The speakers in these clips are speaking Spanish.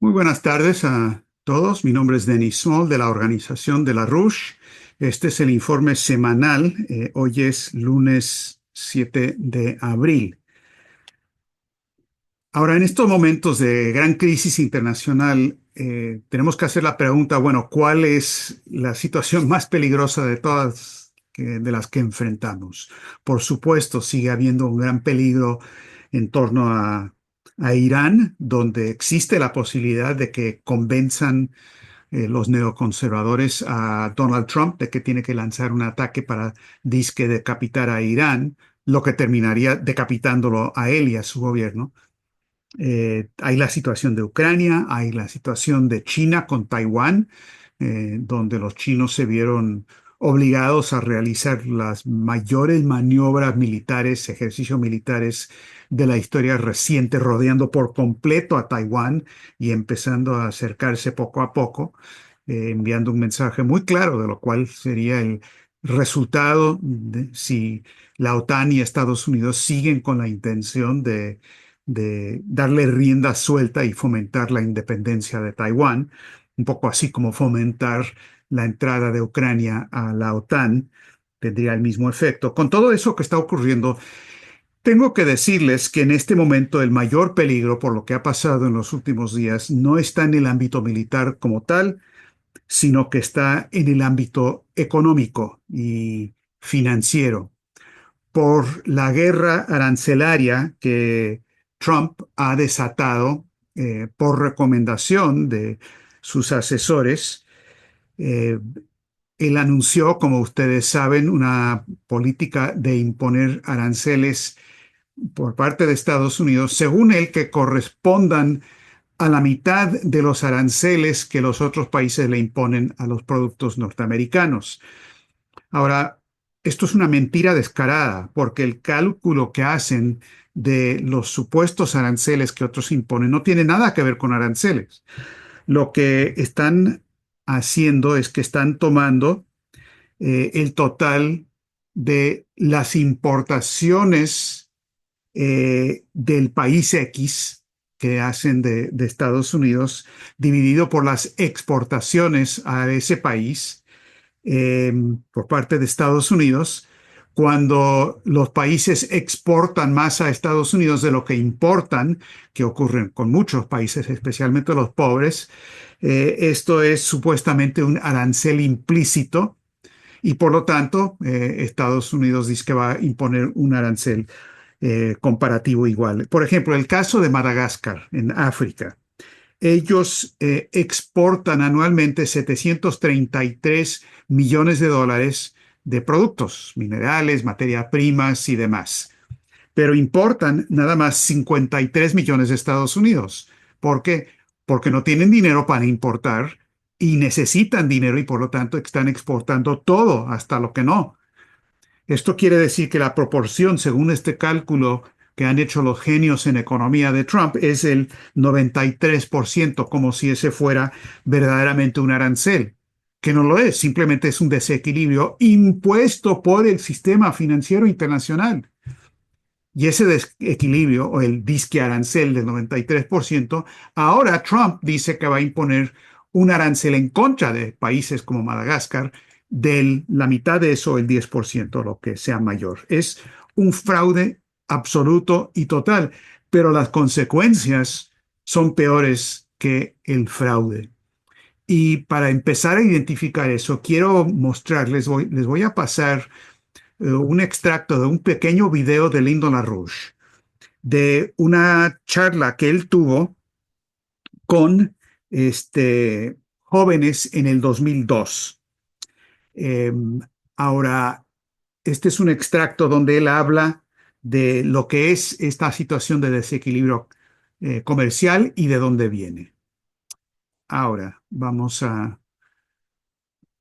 Muy buenas tardes a todos. Mi nombre es Denis Small de la organización de la Rouge. Este es el informe semanal. Hoy es lunes 7 de abril. Ahora, en estos momentos de gran crisis internacional, tenemos que hacer la pregunta, bueno, ¿cuál es la situación más peligrosa de todas de las que enfrentamos? Por supuesto, sigue habiendo un gran peligro en torno a Irán, donde existe la posibilidad de que convenzan los neoconservadores a Donald Trump de que tiene que lanzar un ataque para disque decapitar a Irán, lo que terminaría decapitándolo a él y a su gobierno. Hay la situación de Ucrania, hay la situación de China con Taiwán, donde los chinos se vieron obligados a realizar las mayores maniobras militares, ejercicios militares de la historia reciente, rodeando por completo a Taiwán y empezando a acercarse poco a poco, enviando un mensaje muy claro de lo cual sería el resultado si la OTAN y Estados Unidos siguen con la intención de darle rienda suelta y fomentar la independencia de Taiwán, un poco así como fomentar la entrada de Ucrania a la OTAN, tendría el mismo efecto. Con todo eso que está ocurriendo, tengo que decirles que en este momento el mayor peligro por lo que ha pasado en los últimos días no está en el ámbito militar como tal, sino que está en el ámbito económico y financiero por la guerra arancelaria que Trump ha desatado por recomendación de sus asesores. Eh, Él anunció, como ustedes saben, una política de imponer aranceles por parte de Estados Unidos, según él, que correspondan a la mitad de los aranceles que los otros países le imponen a los productos norteamericanos. Ahora, esto es una mentira descarada, porque el cálculo que hacen de los supuestos aranceles que otros imponen no tiene nada que ver con aranceles. Lo que están haciendo es que están tomando el total de las importaciones del país X que hacen de Estados Unidos, dividido por las exportaciones a ese país por parte de Estados Unidos, cuando los países exportan más a Estados Unidos de lo que importan, que ocurre con muchos países, especialmente los pobres, esto es supuestamente un arancel implícito y por lo tanto Estados Unidos dice que va a imponer un arancel comparativo igual. Por ejemplo, el caso de Madagascar en África. Ellos exportan anualmente 733 millones de dólares de productos, minerales, materias primas y demás. Pero importan nada más 53 millones de Estados Unidos. ¿Por qué? Porque no tienen dinero para importar y necesitan dinero y por lo tanto están exportando todo, hasta lo que no. Esto quiere decir que la proporción, según este cálculo que han hecho los genios en economía de Trump, es el 93%, como si ese fuera verdaderamente un arancel, que no lo es, simplemente es un desequilibrio impuesto por el sistema financiero internacional. Y ese desequilibrio, o el disque arancel del 93%, ahora Trump dice que va a imponer un arancel en contra de países como Madagascar de la mitad de eso, el 10%, lo que sea mayor. Es un fraude absoluto y total, pero las consecuencias son peores que el fraude. Y para empezar a identificar eso, quiero mostrarles, les voy a pasar un extracto de un pequeño video de Lyndon LaRouche, de una charla que él tuvo con jóvenes en el 2002. Eh, Ahora, este es un extracto donde él habla de lo que es esta situación de desequilibrio comercial y de dónde viene. Ahora, vamos a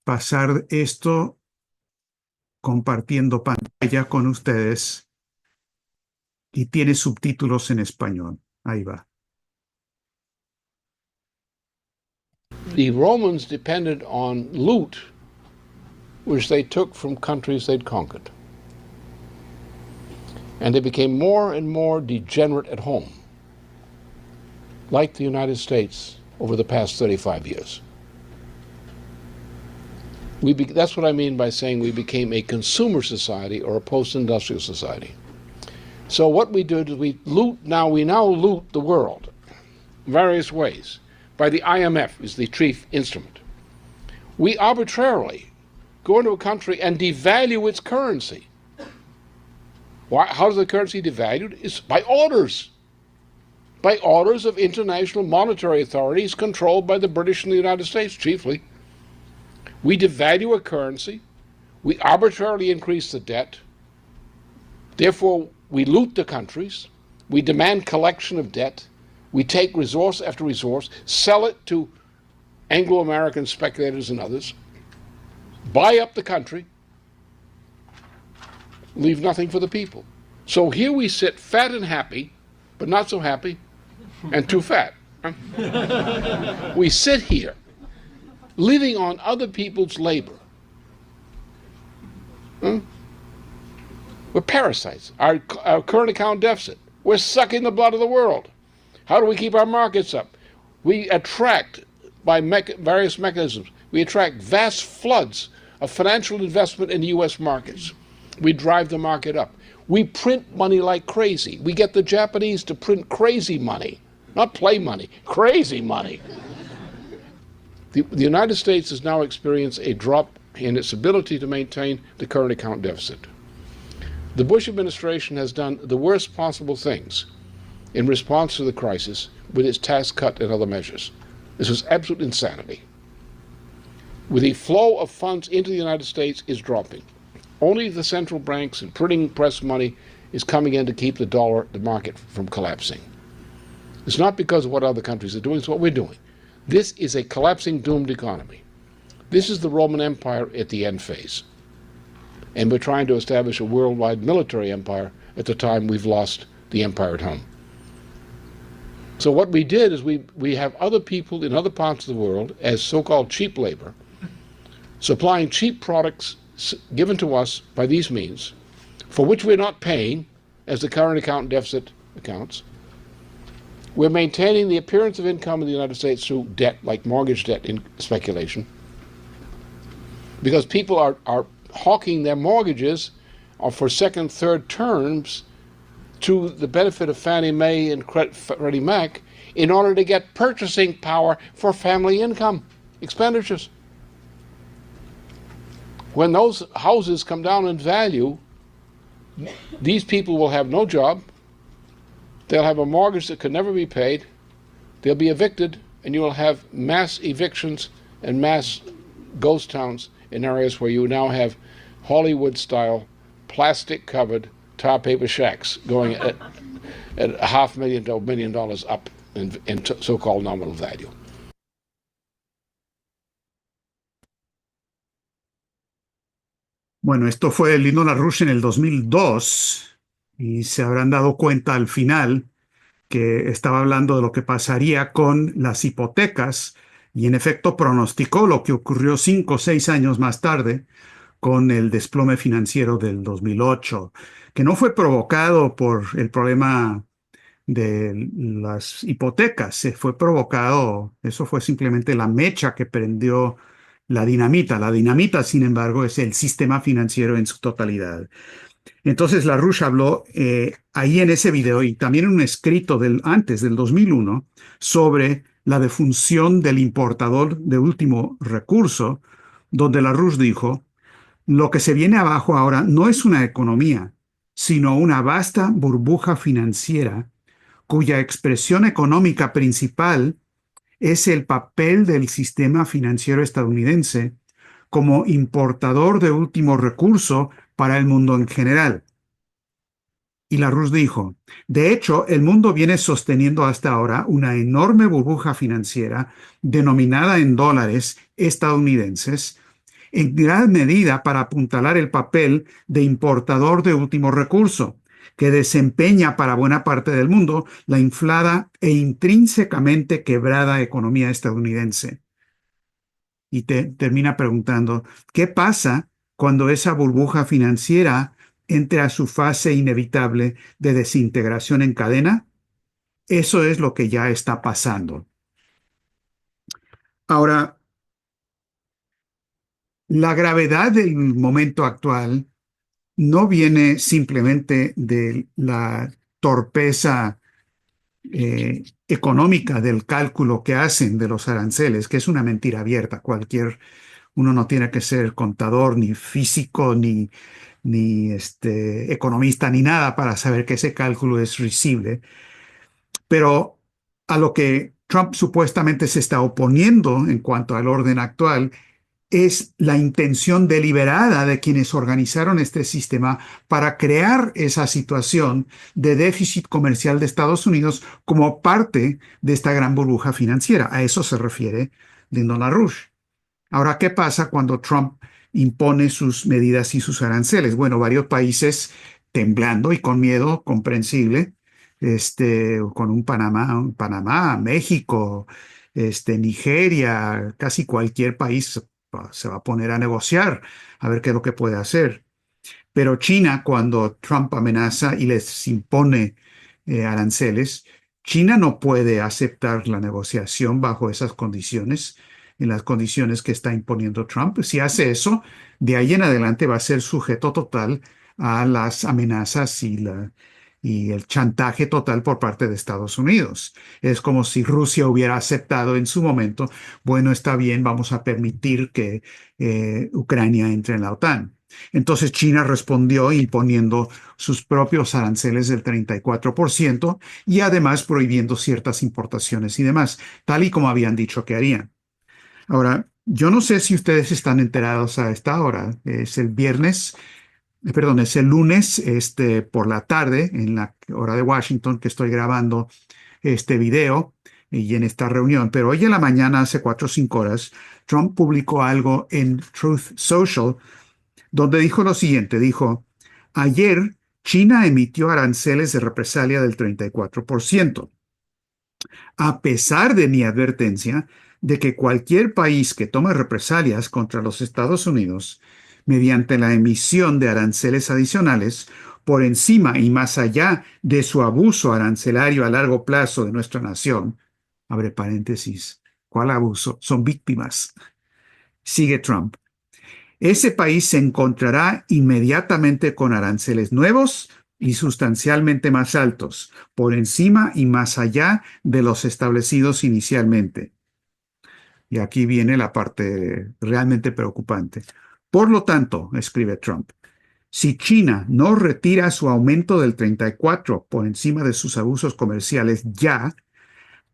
pasar esto compartiendo pantalla con ustedes y tiene subtítulos en español. Ahí va. The Romans depended on loot, which they took from countries they'd conquered. And they became more and more degenerate at home, like the United States over the past 35 years. That's what I mean by saying we became a consumer society or a post-industrial society. So what we did is we now loot the world various ways. By the IMF is the chief instrument. We arbitrarily go into a country and devalue its currency. Why? How is the currency devalued? It's by orders. By orders of international monetary authorities controlled by the British and the United States chiefly. We devalue a currency. We arbitrarily increase the debt. Therefore, we loot the countries. We demand collection of debt. We take resource after resource, sell it to Anglo-American speculators and others, buy up the country, leave nothing for the people. So here we sit fat and happy, but not so happy, and too fat. We sit here living on other people's labor. We're parasites. Our current account deficit. We're sucking the blood of the world. How do we keep our markets up? We attract, by various mechanisms, we attract vast floods of financial investment in U.S. markets. We drive the market up. We print money like crazy. We get the Japanese to print crazy money, not play money, crazy money. The United States has now experienced a drop in its ability to maintain the current account deficit. The Bush administration has done the worst possible things in response to the crisis with its tax cut and other measures. This was absolute insanity. With the flow of funds into the United States is dropping. Only the central banks and printing press money is coming in to keep the market from collapsing. It's not because of what other countries are doing, it's what we're doing. This is a collapsing, doomed economy. This is the Roman Empire at the end phase. And we're trying to establish a worldwide military empire at the time we've lost the empire at home. So what we did is we have other people in other parts of the world as so-called cheap labor, supplying cheap products given to us by these means, for which we're not paying, as the current account deficit accounts. We're maintaining the appearance of income in the United States through debt, like mortgage debt in speculation, because people are hawking their mortgages for second, third terms to the benefit of Fannie Mae and Freddie Mac in order to get purchasing power for family income expenditures. When those houses come down in value, these people will have no job, they'll have a mortgage that could never be paid, they'll be evicted, and you will have mass evictions and mass ghost towns in areas where you now have Hollywood-style, plastic-covered tar paper shacks going at $500,000 to $1 million up in so-called nominal value. Bueno, esto fue Lino LaRouche en el 2002 y se habrán dado cuenta al final que estaba hablando de lo que pasaría con las hipotecas y en efecto pronosticó lo que ocurrió 5 o 6 años más tarde con el desplome financiero del 2008, que no fue provocado por el problema de las hipotecas, eso fue simplemente la mecha que prendió la dinamita. La dinamita, sin embargo, es el sistema financiero en su totalidad. Entonces LaRouche habló ahí en ese video y también en un escrito antes del 2001 sobre la defunción del importador de último recurso, donde LaRouche dijo: lo que se viene abajo ahora no es una economía, sino una vasta burbuja financiera cuya expresión económica principal es el papel del sistema financiero estadounidense como importador de último recurso para el mundo en general. Y LaRouche dijo: de hecho, el mundo viene sosteniendo hasta ahora una enorme burbuja financiera denominada en dólares estadounidenses, en gran medida para apuntalar el papel de importador de último recurso, que desempeña para buena parte del mundo la inflada e intrínsecamente quebrada economía estadounidense. Y termina preguntando: ¿qué pasa cuando esa burbuja financiera entre a su fase inevitable de desintegración en cadena? Eso es lo que ya está pasando. Ahora, la gravedad del momento actual no viene simplemente de la torpeza económica del cálculo que hacen de los aranceles, que es una mentira abierta. Uno no tiene que ser contador, ni físico, ni economista, ni nada para saber que ese cálculo es risible. Pero a lo que Trump supuestamente se está oponiendo en cuanto al orden actual es la intención deliberada de quienes organizaron este sistema para crear esa situación de déficit comercial de Estados Unidos como parte de esta gran burbuja financiera. A eso se refiere Lyndon LaRouche. Ahora, ¿qué pasa cuando Trump impone sus medidas y sus aranceles? Bueno, varios países temblando y con miedo comprensible, con un Panamá, México, Nigeria, casi cualquier país se va a poner a negociar a ver qué es lo que puede hacer. Pero China, cuando Trump amenaza y les impone aranceles, China no puede aceptar la negociación bajo esas condiciones, en las condiciones que está imponiendo Trump. Si hace eso, de ahí en adelante va a ser sujeto total a las amenazas y el chantaje total por parte de Estados Unidos. Es como si Rusia hubiera aceptado en su momento, bueno, está bien, vamos a permitir que Ucrania entre en la OTAN. Entonces China respondió imponiendo sus propios aranceles del 34% y además prohibiendo ciertas importaciones y demás, tal y como habían dicho que harían. Ahora, yo no sé si ustedes están enterados a esta hora. Es el lunes, por la tarde, en la hora de Washington, que estoy grabando este video y en esta reunión. Pero hoy en la mañana, hace 4 o 5 horas, Trump publicó algo en Truth Social donde dijo lo siguiente, dijo, ayer China emitió aranceles de represalia del 34%, a pesar de mi advertencia de que cualquier país que tome represalias contra los Estados Unidos mediante la emisión de aranceles adicionales por encima y más allá de su abuso arancelario a largo plazo de nuestra nación, abre paréntesis, ¿cuál abuso? Son víctimas. Sigue Trump. Ese país se encontrará inmediatamente con aranceles nuevos y sustancialmente más altos, por encima y más allá de los establecidos inicialmente. Y aquí viene la parte realmente preocupante. Por lo tanto, escribe Trump, si China no retira su aumento del 34 por encima de sus abusos comerciales ya,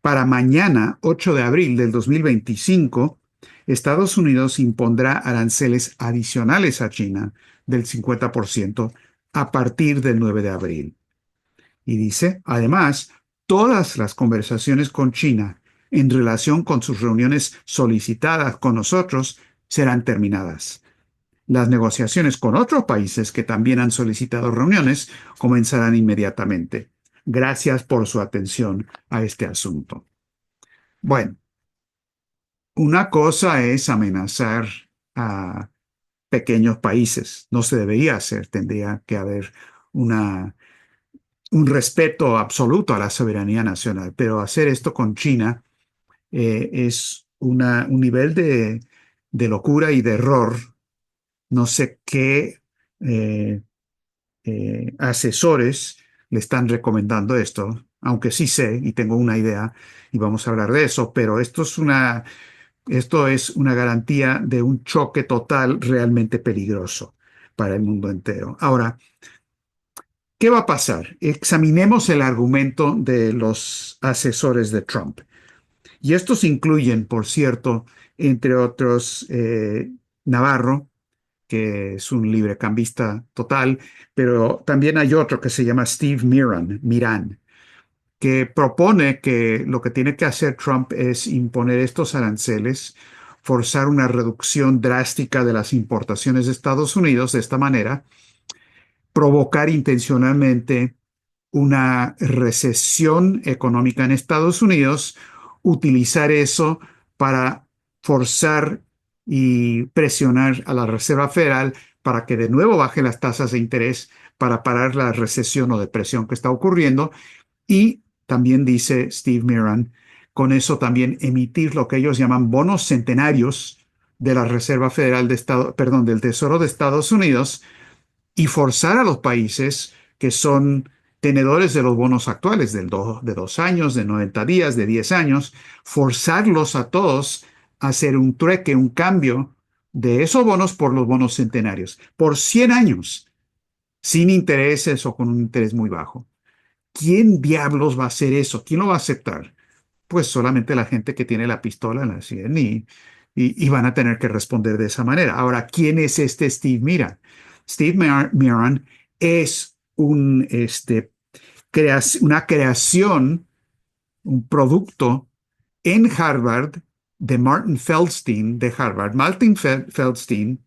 para mañana, 8 de abril del 2025, Estados Unidos impondrá aranceles adicionales a China del 50% a partir del 9 de abril. Y dice, además, todas las conversaciones con China en relación con sus reuniones solicitadas con nosotros serán terminadas. Las negociaciones con otros países que también han solicitado reuniones comenzarán inmediatamente. Gracias por su atención a este asunto. Bueno, una cosa es amenazar a pequeños países. No se debería hacer. Tendría que haber una, un respeto absoluto a la soberanía nacional. Pero hacer esto con China es un nivel de locura y de error. No sé qué eh, asesores le están recomendando esto, aunque sí sé y tengo una idea y vamos a hablar de eso, pero esto es una garantía de un choque total realmente peligroso para el mundo entero. Ahora, ¿qué va a pasar? Examinemos el argumento de los asesores de Trump. Y estos incluyen, por cierto, entre otros, Navarro, que es un librecambista total, pero también hay otro que se llama Steve Miran, que propone que lo que tiene que hacer Trump es imponer estos aranceles, forzar una reducción drástica de las importaciones de Estados Unidos de esta manera, provocar intencionalmente una recesión económica en Estados Unidos, utilizar eso para forzar y presionar a la Reserva Federal para que de nuevo baje las tasas de interés para parar la recesión o depresión que está ocurriendo y también dice Steve Miran con eso también emitir lo que ellos llaman bonos centenarios de la Reserva Federal de Estado, perdón, del Tesoro de Estados Unidos y forzar a los países que son tenedores de los bonos actuales de 2 años, de 90 días, de 10 años, forzarlos a todos a hacer un trueque, un cambio de esos bonos por los bonos centenarios, por 100 años, sin intereses o con un interés muy bajo. ¿Quién diablos va a hacer eso? ¿Quién lo va a aceptar? Pues solamente la gente que tiene la pistola en la sien y van a tener que responder de esa manera. Ahora, ¿quién es este Steve Miran? Steve Miran es una creación, un producto en Harvard de Martin Feldstein de Harvard. Martin Feldstein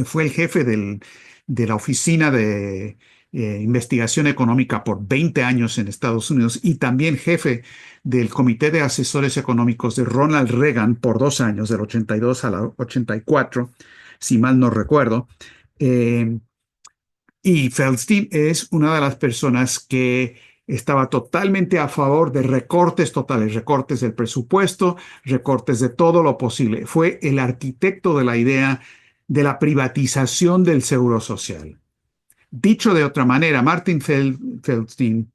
fue el jefe de la Oficina de Investigación Económica por 20 años en Estados Unidos y también jefe del Comité de Asesores Económicos de Ronald Reagan por 2 años, del 82 al 84, si mal no recuerdo. Eh, y Feldstein es una de las personas que estaba totalmente a favor de recortes totales, recortes del presupuesto, recortes de todo lo posible. Fue el arquitecto de la idea de la privatización del seguro social. Dicho de otra manera, Martin Feldstein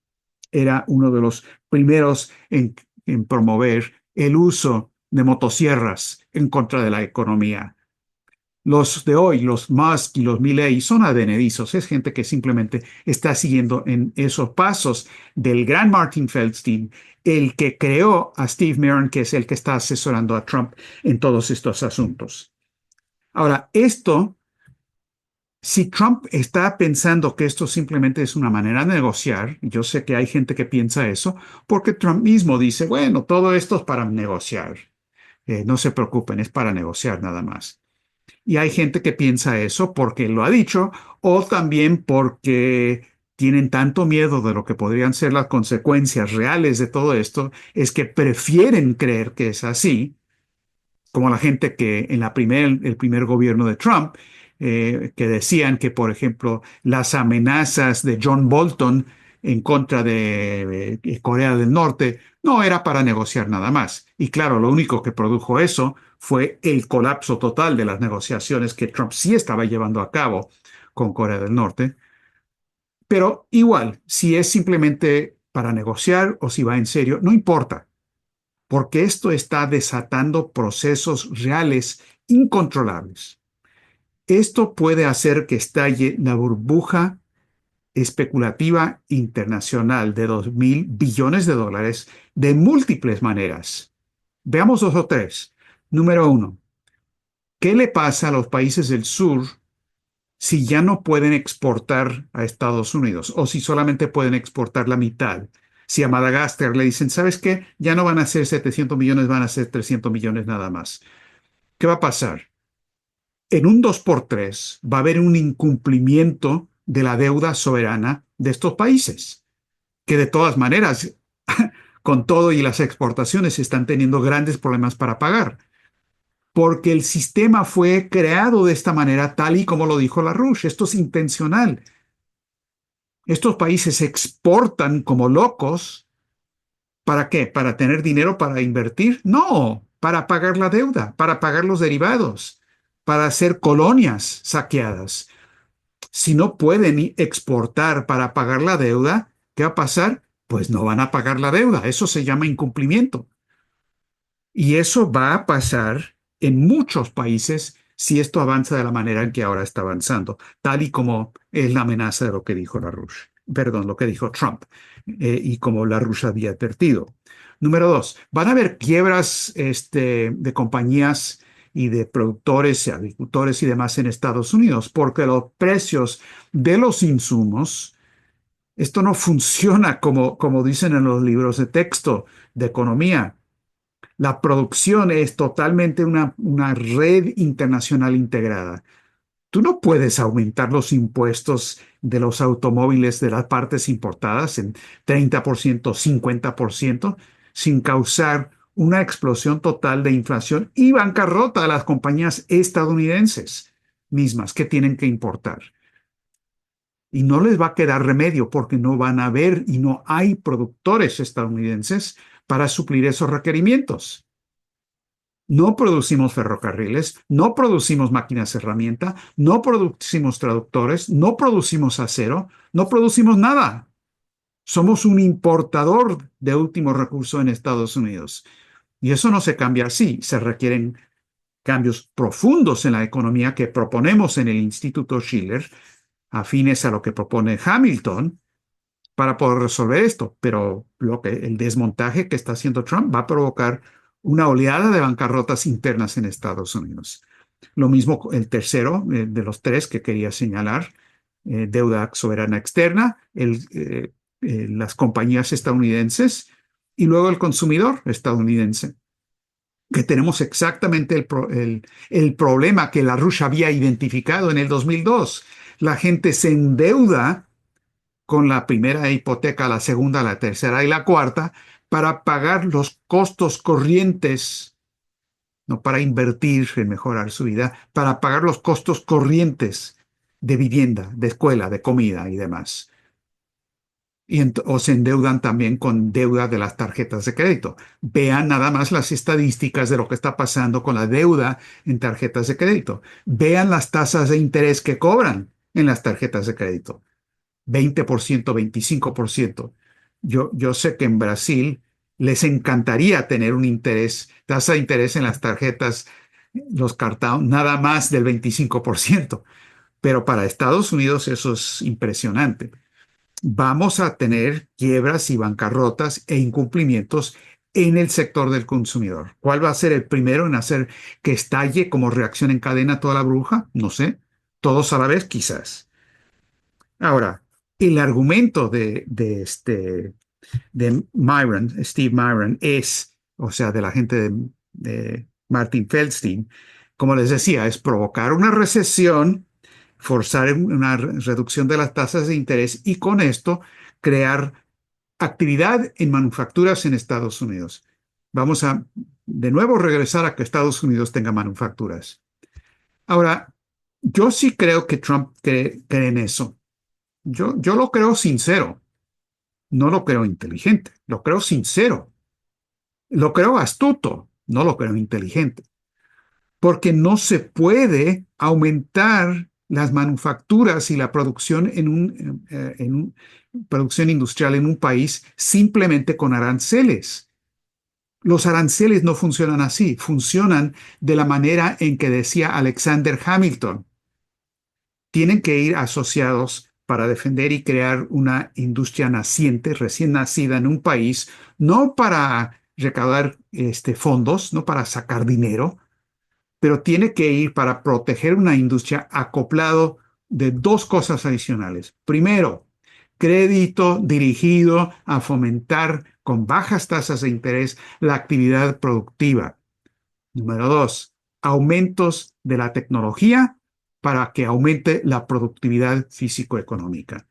era uno de los primeros en promover el uso de motosierras en contra de la economía. Los de hoy, los Musk y los Milley, son advenedizos. Es gente que simplemente está siguiendo en esos pasos del gran Martin Feldstein, el que creó a Steve Miran, que es el que está asesorando a Trump en todos estos asuntos. Ahora, si Trump está pensando que esto simplemente es una manera de negociar, yo sé que hay gente que piensa eso, porque Trump mismo dice, bueno, todo esto es para negociar. No se preocupen, es para negociar nada más. Y hay gente que piensa eso porque lo ha dicho o también porque tienen tanto miedo de lo que podrían ser las consecuencias reales de todo esto, es que prefieren creer que es así, como la gente que en el primer gobierno de Trump, que decían que, por ejemplo, las amenazas de John Bolton en contra de Corea del Norte no era para negociar nada más. Y claro, lo único que produjo eso fue el colapso total de las negociaciones que Trump sí estaba llevando a cabo con Corea del Norte. Pero igual, si es simplemente para negociar o si va en serio, no importa, porque esto está desatando procesos reales incontrolables. Esto puede hacer que estalle la burbuja especulativa internacional de 2.000 billones de dólares de múltiples maneras. Veamos dos o tres. Número uno, ¿qué le pasa a los países del sur si ya no pueden exportar a Estados Unidos o si solamente pueden exportar la mitad? Si a Madagascar le dicen, ¿sabes qué? Ya no van a ser 700 millones, van a ser 300 millones nada más. ¿Qué va a pasar? En un 2x3 va a haber un incumplimiento de la deuda soberana de estos países, que de todas maneras, con todo y las exportaciones, están teniendo grandes problemas para pagar, porque el sistema fue creado de esta manera, tal y como lo dijo LaRouche. Esto es intencional. Estos países exportan como locos. ¿Para qué? ¿Para tener dinero para invertir? No, para pagar la deuda, para pagar los derivados, para hacer colonias saqueadas. Si no pueden exportar para pagar la deuda, ¿qué va a pasar? Pues no van a pagar la deuda. Eso se llama incumplimiento. Y eso va a pasar en muchos países si esto avanza de la manera en que ahora está avanzando, tal y como es la amenaza de lo que dijo LaRouche, perdón, lo que dijo Trump, y como LaRouche había advertido. Número dos, van a haber quiebras de compañías y de productores, agricultores y demás en Estados Unidos, porque los precios de los insumos, esto no funciona como dicen en los libros de texto de economía. La producción es totalmente una red internacional integrada. Tú no puedes aumentar los impuestos de los automóviles de las partes importadas en 30%, 50%, sin causar una explosión total de inflación y bancarrota a las compañías estadounidenses mismas que tienen que importar. Y no les va a quedar remedio porque no van a haber y no hay productores estadounidenses para suplir esos requerimientos. No producimos ferrocarriles, no producimos máquinas herramienta, no producimos traductores, no producimos acero, no producimos nada. Somos un importador de último recurso en Estados Unidos. Y eso no se cambia así. Se requieren cambios profundos en la economía que proponemos en el Instituto Schiller, afines a lo que propone Hamilton, para poder resolver esto. Pero el desmontaje que está haciendo Trump va a provocar una oleada de bancarrotas internas en Estados Unidos. Lo mismo el tercero de los tres que quería señalar, deuda soberana externa, las compañías estadounidenses y luego el consumidor estadounidense, que tenemos exactamente el problema que LaRouche había identificado en el 2002. La gente se endeuda con la primera hipoteca, la segunda, la tercera y la cuarta para pagar los costos corrientes, no para invertir en mejorar su vida, para pagar los costos corrientes de vivienda, de escuela, de comida y demás. O se endeudan también con deuda de las tarjetas de crédito. Vean nada más las estadísticas de lo que está pasando con la deuda en tarjetas de crédito. Vean las tasas de interés que cobran en las tarjetas de crédito. 20%, 25%. Yo sé que en Brasil les encantaría tener tasa de interés en las tarjetas, los cartón, nada más del 25%. Pero para Estados Unidos eso es impresionante. Vamos a tener quiebras y bancarrotas e incumplimientos en el sector del consumidor. ¿Cuál va a ser el primero en hacer que estalle como reacción en cadena toda la burbuja? No sé. Todos a la vez, quizás. Ahora, el argumento de Steve Myron o sea, de la gente de Martin Feldstein, como les decía, es provocar una recesión, forzar una reducción de las tasas de interés y con esto crear actividad en manufacturas en Estados Unidos. Vamos a de nuevo regresar a que Estados Unidos tenga manufacturas. Ahora, yo sí creo que Trump cree en eso. Yo lo creo sincero, no lo creo inteligente, lo creo sincero, lo creo astuto, no lo creo inteligente, porque no se puede aumentar las manufacturas y la producción producción industrial en un país simplemente con aranceles. Los aranceles no funcionan así, funcionan de la manera en que decía Alexander Hamilton. Tienen que ir asociados para defender y crear una industria naciente, recién nacida en un país, no para recaudar fondos, no para sacar dinero, pero tiene que ir para proteger una industria acoplado de dos cosas adicionales. Primero, crédito dirigido a fomentar con bajas tasas de interés la actividad productiva. Número dos, aumentos de la tecnología para que aumente la productividad físico-económica.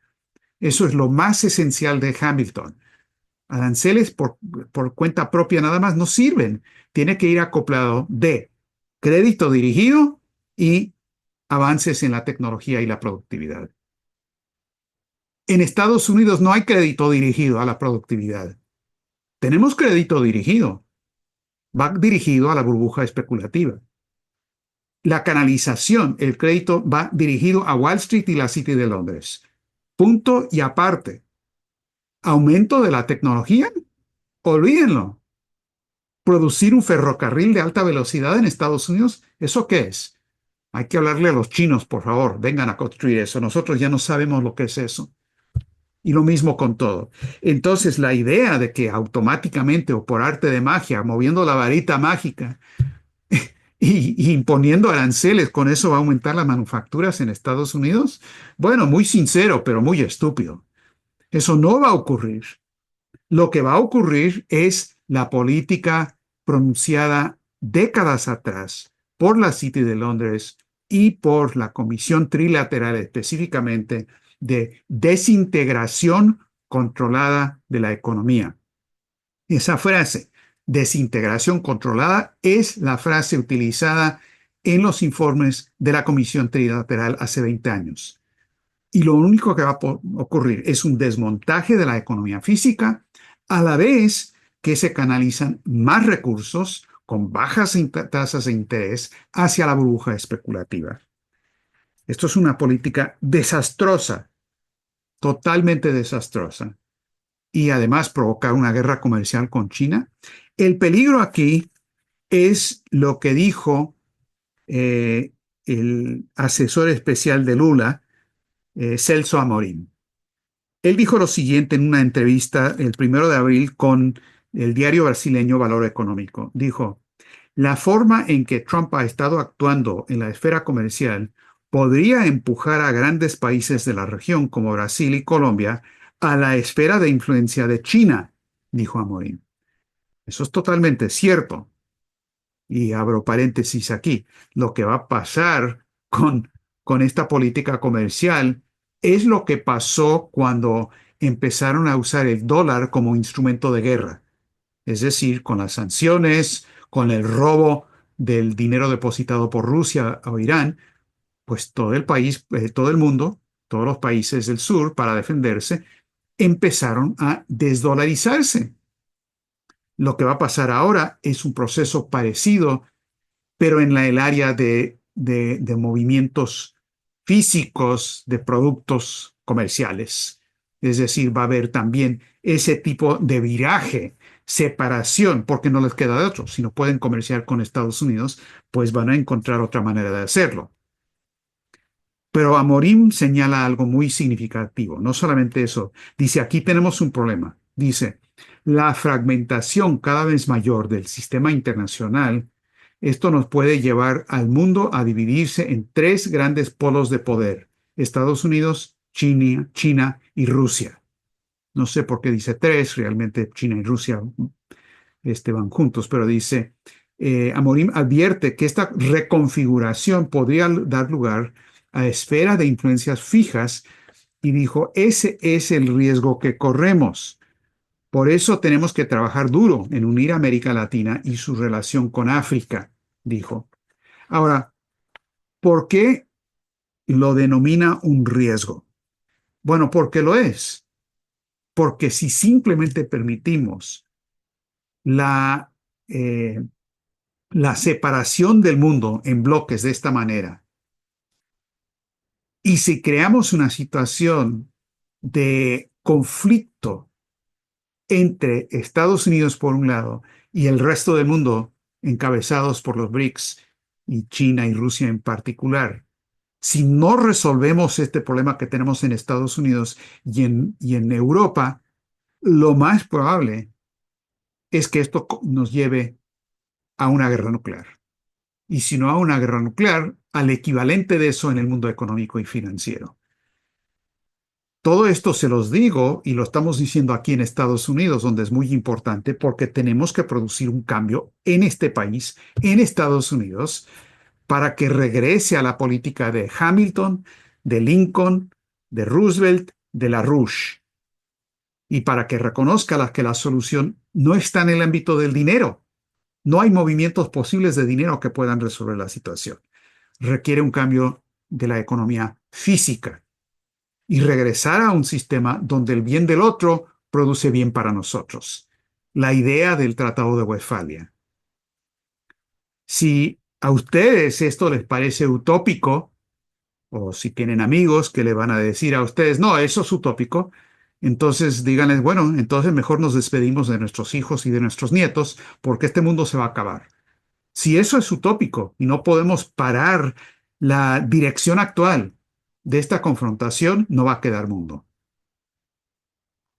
Eso es lo más esencial de Hamilton. Aranceles por cuenta propia nada más no sirven. Tiene que ir acoplado de crédito dirigido y avances en la tecnología y la productividad. En Estados Unidos no hay crédito dirigido a la productividad. Tenemos crédito dirigido. Va dirigido a la burbuja especulativa. La canalización, el crédito va dirigido a Wall Street y la City de Londres. Punto y aparte. ¿Aumento de la tecnología? Olvídenlo. ¿Producir un ferrocarril de alta velocidad en Estados Unidos? ¿Eso qué es? Hay que hablarle a los chinos, por favor. Vengan a construir eso. Nosotros ya no sabemos lo que es eso. Y lo mismo con todo. Entonces, la idea de que automáticamente o por arte de magia, moviendo la varita mágica, y imponiendo aranceles, con eso va a aumentar las manufacturas en Estados Unidos. Bueno, muy sincero, pero muy estúpido. Eso no va a ocurrir. Lo que va a ocurrir es la política pronunciada décadas atrás por la City de Londres y por la Comisión Trilateral específicamente de desintegración controlada de la economía. Esa frase, desintegración controlada, es la frase utilizada en los informes de la Comisión Trilateral hace 20 años. Y lo único que va a ocurrir es un desmontaje de la economía física, a la vez que se canalizan más recursos con bajas tasas de interés hacia la burbuja especulativa. Esto es una política desastrosa, totalmente desastrosa, y además provocar una guerra comercial con China. El peligro aquí es lo que dijo eh, el asesor especial de Lula, Celso Amorín. Él dijo lo siguiente en una entrevista el 1 de abril con el diario brasileño Valor Económico. Dijo, la forma en que Trump ha estado actuando en la esfera comercial podría empujar a grandes países de la región como Brasil y Colombia a la esfera de influencia de China, dijo Amorín. Eso es totalmente cierto. Y abro paréntesis aquí, lo que va a pasar con esta política comercial es lo que pasó cuando empezaron a usar el dólar como instrumento de guerra, es decir, con las sanciones, con el robo del dinero depositado por Rusia o Irán, pues todo el país, todo el mundo, todos los países del sur, para defenderse, empezaron a desdolarizarse. Lo que va a pasar ahora es un proceso parecido pero en el área de movimientos físicos de productos comerciales. Es decir, va a haber también ese tipo de viraje, separación, porque no les queda de otro. Si no pueden comerciar con Estados Unidos, pues van a encontrar otra manera de hacerlo. Pero Amorim señala algo muy significativo. No solamente eso, dice, aquí tenemos un problema. Dice, la fragmentación cada vez mayor del sistema internacional, esto nos puede llevar al mundo a dividirse en tres grandes polos de poder, Estados Unidos, China y Rusia. No sé por qué dice tres, realmente China y Rusia van juntos, pero dice, Amorim advierte que esta reconfiguración podría dar lugar a esfera de influencias fijas y dijo, ese es el riesgo que corremos. Por eso tenemos que trabajar duro en unir a América Latina y su relación con África, dijo. Ahora, ¿por qué lo denomina un riesgo? Bueno, porque lo es. Porque si simplemente permitimos la, eh, la separación del mundo en bloques de esta manera, y si creamos una situación de conflicto entre Estados Unidos por un lado y el resto del mundo, encabezados por los BRICS y China y Rusia en particular, si no resolvemos este problema que tenemos en Estados Unidos y en Europa, lo más probable es que esto nos lleve a una guerra nuclear. Y si no a una guerra nuclear, al equivalente de eso en el mundo económico y financiero. Todo esto se los digo y lo estamos diciendo aquí en Estados Unidos, donde es muy importante porque tenemos que producir un cambio en este país, en Estados Unidos, para que regrese a la política de Hamilton, de Lincoln, de Roosevelt, de LaRouche, y para que reconozca que la solución no está en el ámbito del dinero. No hay movimientos posibles de dinero que puedan resolver la situación. Requiere un cambio de la economía física y regresar a un sistema donde el bien del otro produce bien para nosotros. La idea del Tratado de Westfalia. Si a ustedes esto les parece utópico, o si tienen amigos que le van a decir a ustedes, no, eso es utópico, entonces díganles, bueno, entonces mejor nos despedimos de nuestros hijos y de nuestros nietos porque este mundo se va a acabar. Si eso es utópico y no podemos parar la dirección actual de esta confrontación, no va a quedar mundo.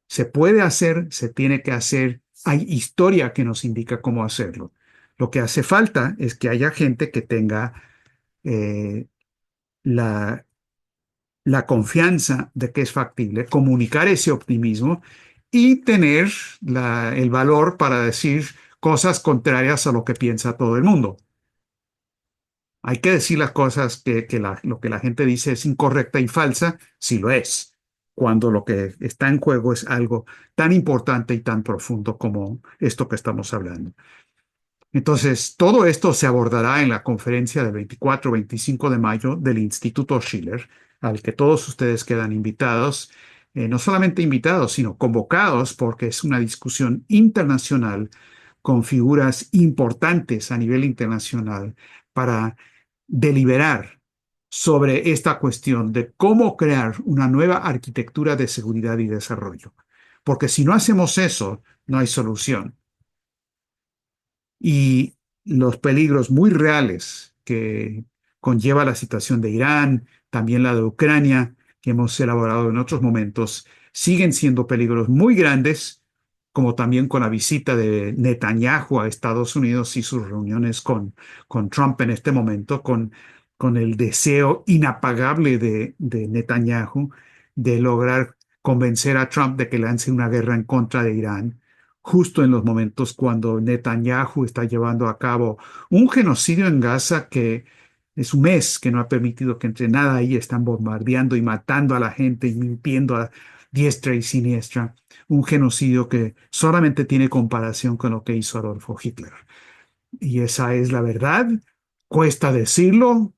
Se puede hacer, se tiene que hacer, hay historia que nos indica cómo hacerlo. Lo que hace falta es que haya gente que tenga eh, la, la confianza de que es factible, comunicar ese optimismo y tener el valor para decir cosas contrarias a lo que piensa todo el mundo. Hay que decir las cosas lo que la gente dice es incorrecta y falsa, si lo es, cuando lo que está en juego es algo tan importante y tan profundo como esto que estamos hablando. Entonces, todo esto se abordará en la conferencia del 24-25 de mayo del Instituto Schiller, al que todos ustedes quedan invitados. no solamente invitados, sino convocados, porque es una discusión internacional con figuras importantes a nivel internacional para deliberar sobre esta cuestión de cómo crear una nueva arquitectura de seguridad y desarrollo. Porque si no hacemos eso, no hay solución. Y los peligros muy reales que conlleva la situación de Irán, también la de Ucrania, que hemos elaborado en otros momentos, siguen siendo peligros muy grandes, como también con la visita de Netanyahu a Estados Unidos y sus reuniones con Trump en este momento, con el deseo inapagable de Netanyahu de lograr convencer a Trump de que lance una guerra en contra de Irán justo en los momentos cuando Netanyahu está llevando a cabo un genocidio en Gaza que es un mes que no ha permitido que entre nada ahí, están bombardeando y matando a la gente y limpiando a diestra y siniestra, un genocidio que solamente tiene comparación con lo que hizo Adolfo Hitler. Y esa es la verdad. Cuesta decirlo,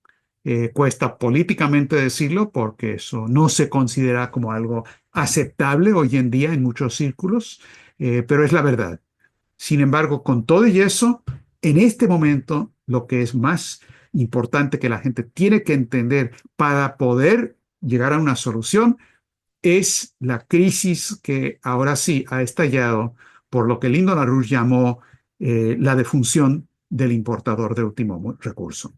cuesta políticamente decirlo, porque eso no se considera como algo aceptable hoy en día en muchos círculos, pero es la verdad. Sin embargo, con todo y eso, en este momento, lo que es más importante que la gente tiene que entender para poder llegar a una solución es la crisis que ahora sí ha estallado por lo que Lyndon LaRouche llamó la defunción del importador de último recurso.